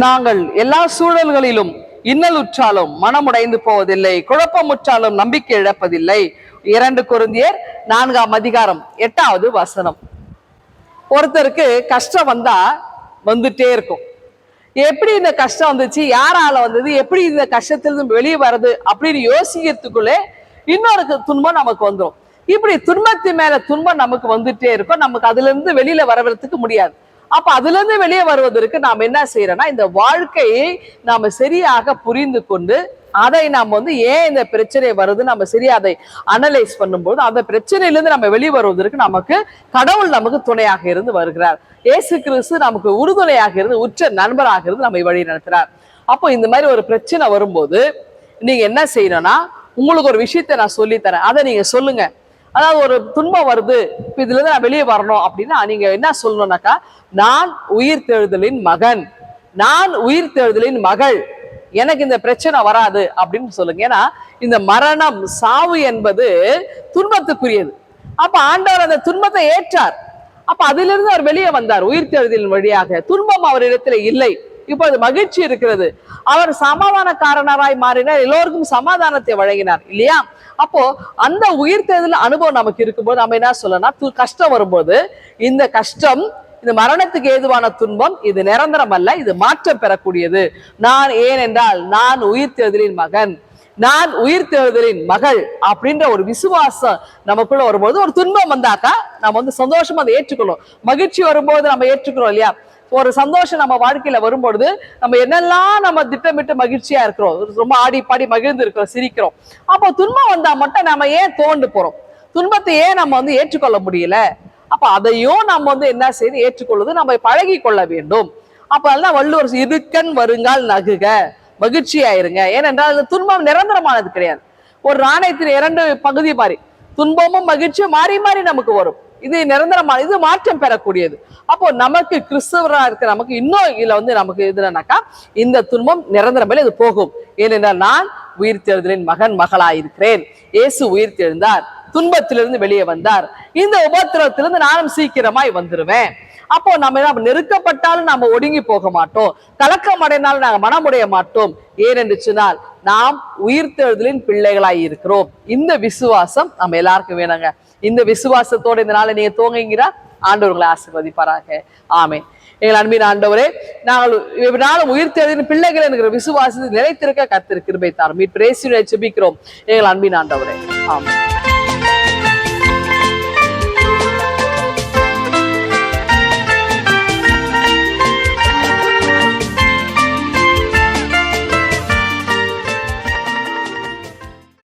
நாங்கள் எல்லா சூழல்களிலும் இன்னலுற்றாலும் மனமுடைந்து போவதில்லை, குழப்பமுற்றாலும் நம்பிக்கை இழப்பதில்லை. 2 கொரிந்தியர் 4:8. ஒருத்தருக்கு கஷ்டம் வந்தா வந்துட்டே இருக்கும். எப்படி இந்த கஷ்டம் வந்துச்சு, யாரால வந்தது, எப்படி இந்த கஷ்டத்திலிருந்து வெளியே வருது அப்படின்னு யோசிக்கிறதுக்குள்ளே இன்னொரு துன்பம் நமக்கு வந்துடும். இப்படி துன்பத்தின் மேல துன்பம் நமக்கு வந்துட்டே இருக்கும். நமக்கு அதுல இருந்து வெளியில வரதுக்கு முடியாது. அப்ப அதுல இருந்து வெளியே வருவதற்கு நாம் என்ன செய்யறோம்னா, இந்த வாழ்க்கையை நாம சரியாக புரிந்து கொண்டு அதை நாம் ஏன் இந்த பிரச்சனை வருது நம்ம சரியா அதை அனலைஸ் பண்ணும்போது அந்த பிரச்சனையிலிருந்து நம்ம வெளியே வருவதற்கு நமக்கு கடவுள் நமக்கு துணையாக இருந்து வருகிறார். இயேசு கிறிஸ்து நமக்கு உறுதுணையாக இருந்து உற்ற நண்பராக இருந்து நம்மை வழி நடத்துறார். அப்போ இந்த மாதிரி ஒரு பிரச்சனை வரும்போது நீங்க என்ன செய்யணும்னா, உங்களுக்கு ஒரு விஷயத்த நான் சொல்லித்தரேன், அதை நீங்க சொல்லுங்க. அதாவது ஒரு துன்பம் வருது, இதுல இருந்து நான் வெளியே வரணும் அப்படின்னா நீங்க என்ன சொல்லணும்னாக்கா, நான் உயிர் தெழுதலின் மகன், நான் உயிர் தெழுதலின் மகள், எனக்கு இந்த பிரச்சனை வராது அப்படின்னு சொல்லுங்க. ஏன்னா இந்த மரணம் சாவு என்பது துன்பத்துக்குரியது. அப்ப ஆண்டவர் அந்த துன்பத்தை ஏற்றார். அப்ப அதிலிருந்து அவர் வெளியே வந்தார் உயிர் தெழுதலின் வழியாக. துன்பம் அவரிடத்துல இல்லை, இப்பொழுது மகிழ்ச்சி இருக்கிறது. அவர் சமாதானக்காரனராய் மாறினார், எல்லோருக்கும் சமாதானத்தை வழங்கினார் இல்லையா? அப்போ அந்த உயிர் தெழுதல் அனுபவம் நமக்கு இருக்கும்போது நம்ம என்ன சொல்லலாம், கஷ்டம் வரும்போது இந்த கஷ்டம், இந்த மரணத்துக்கு ஏதுவான துன்பம் இது நிரந்தரம் அல்ல, இது மாற்றம் பெறக்கூடியது. நான் ஏனென்றால் நான் உயிர் தெழுதலின் மகன், நான் உயிர் தெழுதலின் மகள் அப்படின்ற ஒரு விசுவாசம் நமக்குள்ள வரும்போது ஒரு துன்பம் வந்தாக்கா நம்ம சந்தோஷமா அதை ஏற்றுக்கணும். மகிழ்ச்சி வரும்போது நம்ம ஏற்றுக்கிறோம் இல்லையா? ஒரு சந்தோஷம் நம்ம வாழ்க்கையில வரும்பொழுது நம்ம என்னெல்லாம் நம்ம திட்டமிட்டு மகிழ்ச்சியா இருக்கிறோம், ரொம்ப ஆடி பாடி மகிழ்ந்து இருக்கிறோம், சிரிக்கிறோம். அப்போ துன்பம் வந்தா மட்டும் நம்ம ஏன் தோண்டு போறோம், துன்பத்தை ஏன் நம்ம ஏற்றுக்கொள்ள முடியல? அப்ப அதையும் நம்ம என்ன செய்து ஏற்றுக்கொள்வது நம்ம பழகி கொள்ள வேண்டும். அப்ப அதெல்லாம் வள்ளுவர் இருக்கன் வருங்கால் நகுக, மகிழ்ச்சியாயிருங்க. ஏனென்றால் அந்த துன்பம் நிரந்தரமானது கிடையாது. ஒரு நாணயத்தின் 2 பகுதி மாதிரி துன்பமும் மகிழ்ச்சியும் மாறி மாறி நமக்கு வரும். இது நிரந்தரமான, இது மாற்றம் பெறக்கூடியது. அப்போ நமக்கு கிறிஸ்தவராக இருக்க நமக்கு இன்னும் இதுல நமக்கு இதுனாக்கா இந்த துன்பம் நிரந்தரம் இது போகும். ஏனென்றால் நான் உயிர் தெழுதலின் மகன் மகளாயிருக்கிறேன். இயேசு உயிர் தெழுந்தார், துன்பத்திலிருந்து வெளியே வந்தார், இந்த உபத்திரவத்திலிருந்து நானும் சீக்கிரமாய் வந்துருவேன். அப்போ நம்ம நெருக்கப்பட்டாலும் நம்ம ஒடுங்கி போக மாட்டோம், கலக்கம் அடைந்தாலும் நாங்கள் மனமுடைய மாட்டோம். ஏனென்று சொன்னால் நாம் உயிர்த்தெழுதலின் பிள்ளைகளாய் இருக்கிறோம். இந்த விசுவாசம் நம்ம எல்லாருக்கும் வேணுங்க. இந்த விசுவாசத்தோட இந்த நாளை நீங்க தோங்குங்கிறா ஆண்டவர்களை ஆசீர்வதிப்பாராக. ஆமென். எங்கள் அன்பின் ஆண்டவரே, நாங்கள் உயிர்த்தெழுதலின் பிள்ளைகள் என்கிற விசுவாசத்தை நிலைத்திருக்க கர்த்தர் கிருபை தாரும். மீட்பர் இயேசுவை ஜெபிக்கிறோம் எங்கள் அன்பின் ஆண்டவரே. ஆமென்.